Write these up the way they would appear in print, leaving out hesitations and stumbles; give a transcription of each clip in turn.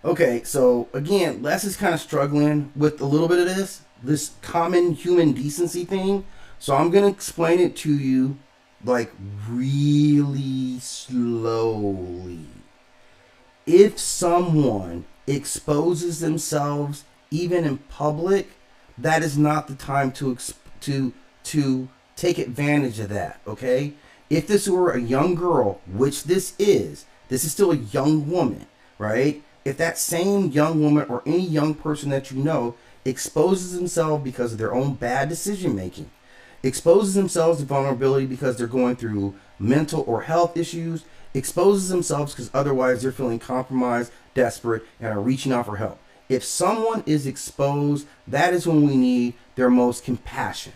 Okay, so again, Les is kind of struggling with a little bit of this common human decency thing. So I'm gonna explain it to you like really slowly. If someone exposes themselves even in public, that is not the time to take advantage of that. Okay, if this were a young girl, which this is still a young woman, right? If that same young woman or any young person that you know exposes themselves because of their own bad decision making, exposes themselves to vulnerability because they're going through mental or health issues, exposes themselves because otherwise they're feeling compromised, desperate, and are reaching out for help. If someone is exposed, that is when we need their most compassion.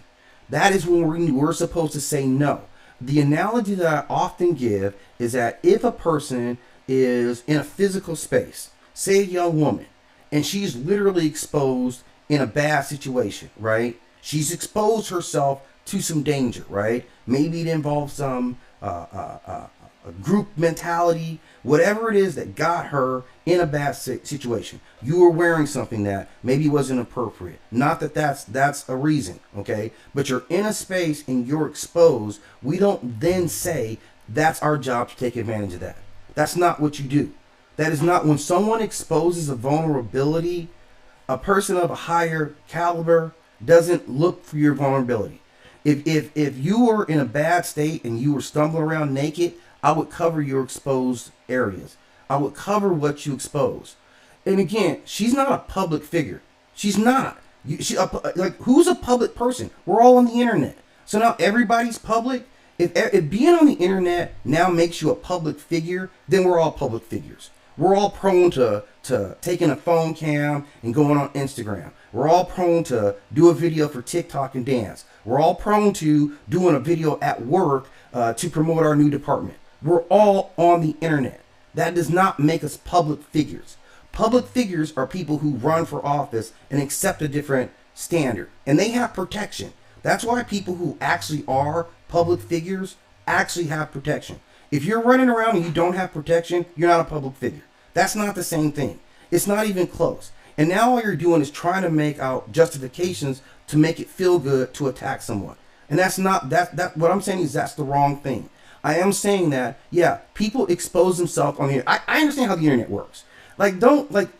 That is when we're supposed to say no. The analogy that I often give is that if a person is in a physical space, say a young woman, and she's literally exposed in a bad situation, right? She's exposed herself to some danger, right? Maybe it involves some a group mentality, whatever it is that got her in a bad situation. You were wearing something that maybe wasn't appropriate. Not that that's a reason, okay? But you're in a space and you're exposed. We don't then say that's our job to take advantage of that. That's not what you do. That is not when someone exposes a vulnerability, a person of a higher caliber doesn't look for your vulnerability. If you were in a bad state and you were stumbling around naked, I would cover your exposed areas. I would cover what you expose. And again, she's not a public figure. She's not. Like, who's a public person? We're all on the internet. So now everybody's public. If being on the internet now makes you a public figure, then we're all public figures. We're all prone to taking a phone cam and going on Instagram. We're all prone to do a video for TikTok and dance. We're all prone to doing a video at work to promote our new department. We're all on the internet. That does not make us public figures. Public figures are people who run for office and accept a different standard. And they have protection. That's why people who actually are public figures actually have protection. If you're running around and you don't have protection, you're not a public figure. That's not the same thing. It's not even close. And now all you're doing is trying to make out justifications to make it feel good to attack someone. And that's not, that what I'm saying is that's the wrong thing. I am saying that, yeah, people expose themselves on the internet. I understand how the internet works. I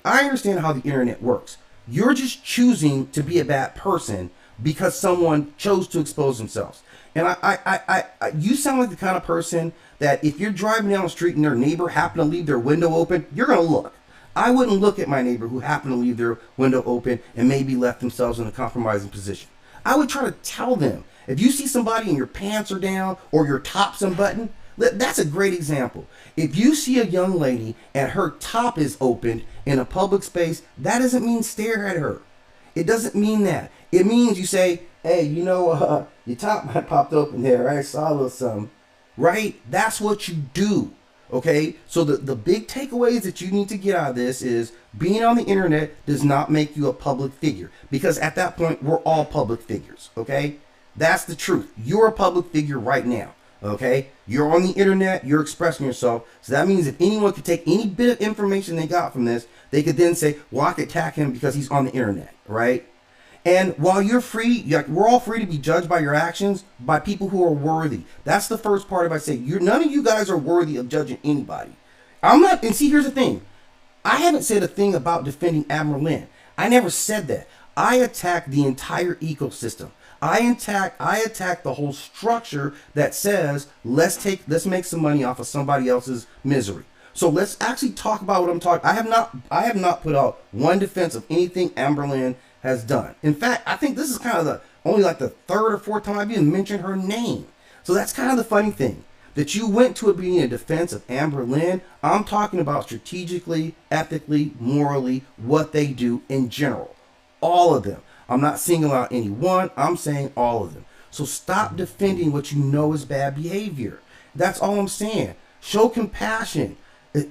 understand how the internet works. You're just choosing to be a bad person because someone chose to expose themselves. And you sound like the kind of person that if you're driving down the street and their neighbor happened to leave their window open, you're going to look. I wouldn't look at my neighbor who happened to leave their window open and maybe left themselves in a compromising position. I would try to tell them. If you see somebody and your pants are down or your top's unbuttoned, that's a great example. If you see a young lady and her top is opened in a public space, that doesn't mean stare at her. It doesn't mean that. It means you say, hey, your top might popped open there. I saw a little something. Right? That's what you do. Okay? So the big takeaways that you need to get out of this is being on the internet does not make you a public figure. Because at that point, we're all public figures. Okay? That's the truth. You're a public figure right now. Okay? You're on the internet. You're expressing yourself. So that means if anyone could take any bit of information they got from this, they could then say, well, I could attack him because he's on the internet. Right? And while you're free, we're all free to be judged by your actions by people who are worthy. That's the first part of I say. None of you guys are worthy of judging anybody. I'm not. And see, here's the thing. I haven't said a thing about defending Amberlynn. I never said that. I attack the entire ecosystem. I attack the whole structure that says let's make some money off of somebody else's misery. So let's actually talk about what I'm talking. I have not put out one defense of anything Amberlynn has done. In fact, I think this is kind of only like the third or fourth time I've even mentioned her name. So that's kind of the funny thing. That you went to it being a defense of Amberlynn. I'm talking about strategically, ethically, morally, what they do in general. All of them. I'm not singling out any one. I'm saying all of them. So stop defending what you know is bad behavior. That's all I'm saying. Show compassion.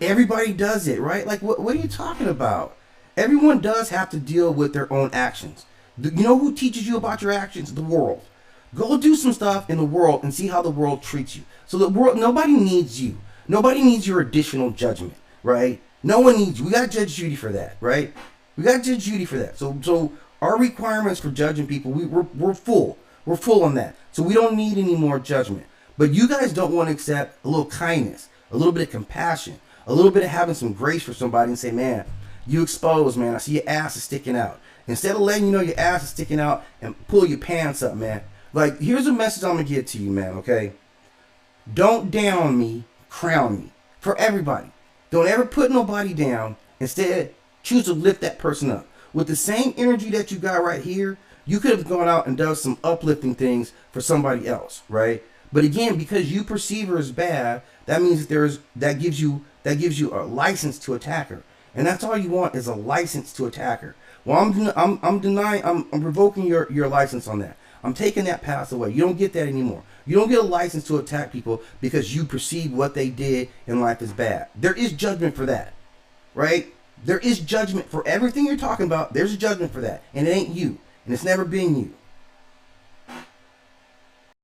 Everybody does it, right? Like, what are you talking about? Everyone does have to deal with their own actions. You know who teaches you about your actions? The world. Go do some stuff in the world and see how the world treats you. So the world, nobody needs you. Nobody needs your additional judgment, right? No one needs you. We got Judge Judy for that, right? We got Judge Judy for that. So our requirements for judging people, we're full. We're full on that. So we don't need any more judgment. But you guys don't want to accept a little kindness, a little bit of compassion, a little bit of having some grace for somebody and say, man, you exposed, man. I see your ass is sticking out. Instead of letting you know your ass is sticking out and pull your pants up, man. Like, here's a message I'm going to give to you, man, okay? Don't down me, crown me. For everybody. Don't ever put nobody down. Instead, choose to lift that person up. With the same energy that you got right here, you could have gone out and done some uplifting things for somebody else, right? But again, because you perceive her as bad, that means that gives you a license to attack her. And that's all you want is a license to attack her. Well, I'm revoking your license on that. I'm taking that pass away. You don't get that anymore. You don't get a license to attack people because you perceive what they did in life as bad. There is judgment for that, right? There is judgment for everything you're talking about. There's a judgment for that. And it ain't you. And it's never been you.